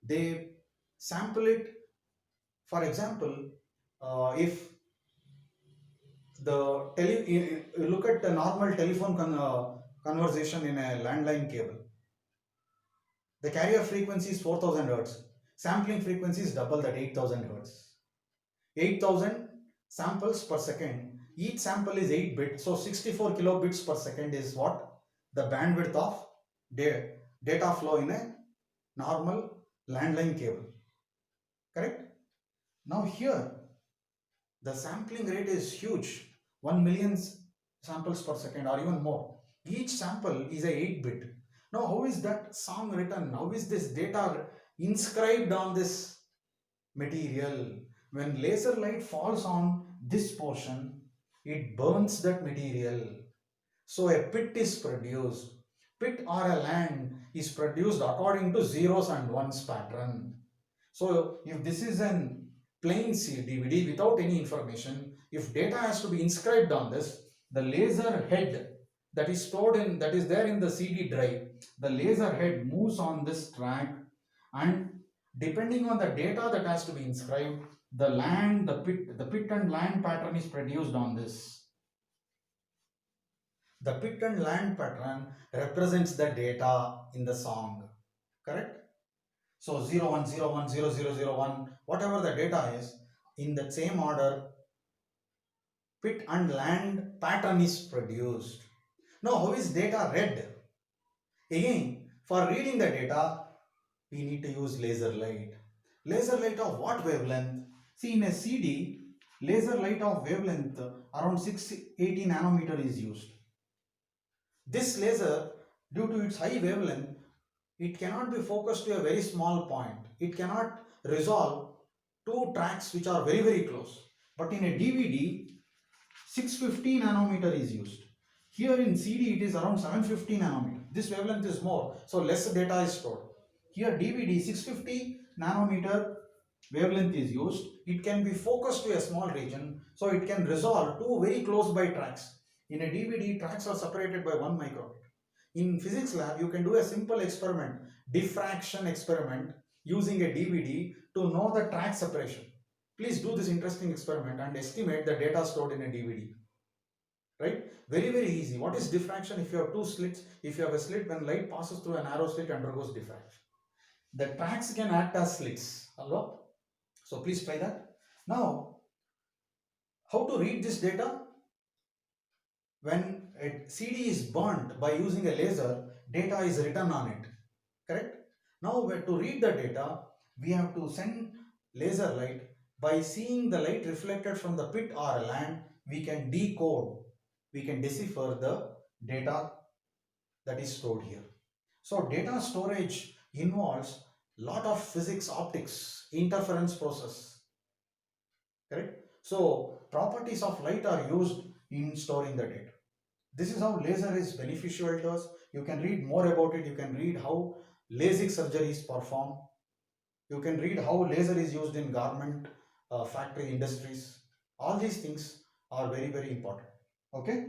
They sample it. For example, if you look at the normal telephone conversation in a landline cable, the carrier frequency is 4000 hertz. Sampling frequency is double that, 8000 hertz. 8000 samples per second. Each sample is 8 bit. So 64 kilobits per second is what? The bandwidth of data flow in a normal landline cable. Correct? Now here, the sampling rate is huge. 1 million samples per second or even more. Each sample is a 8 bit. Now how is that song written? How is this data inscribed on this material? When laser light falls on this portion, it burns that material. So a pit is produced. Pit or a land is produced according to zeros and ones pattern. So if this is an plain DVD without any information, if data has to be inscribed on this, the laser head that is stored in, that is there in the CD drive, the laser head moves on this track, and depending on the data that has to be inscribed, the pit and land pattern is produced on this. The pit and land pattern represents the data in the song. Correct? So 01010001, whatever the data is, in the same order, pit and land pattern is produced. Now, how is data read? Again, for reading the data, we need to use laser light. Laser light of what wavelength? See, in a CD, laser light of wavelength around 680 nanometer is used. This laser, due to its high wavelength, it cannot be focused to a very small point. It cannot resolve two tracks which are very close. But in a DVD, 650 nanometer is used. Here in CD, it is around 750 nanometer. This wavelength is more, so less data is stored. Here DVD, 650 nanometer wavelength is used. It can be focused to a small region, so it can resolve two very close by tracks. In a DVD, tracks are separated by 1 micrometer. In physics lab, you can do a simple experiment, diffraction experiment, using a DVD to know the track separation. Please do this interesting experiment and estimate the data stored in a DVD. Right? Very easy. What is diffraction? If you have two slits, if you have a slit, when light passes through a narrow slit, undergoes diffraction. The tracks can act as slits. Hello? So please try that. Now, how to read this data? When a CD is burnt by using a laser, data is written on it. Correct? Now, to read the data, we have to send laser light. By seeing the light reflected from the pit or land, we can decode, we can decipher the data that is stored here. So data storage involves lot of physics, optics, interference process. Correct? So properties of light are used in storing the data. This is how laser is beneficial to us. You can read more about it. You can read how LASIK surgery is performed. You can read how laser is used in garment, factory industries. All these things are very important. Okay.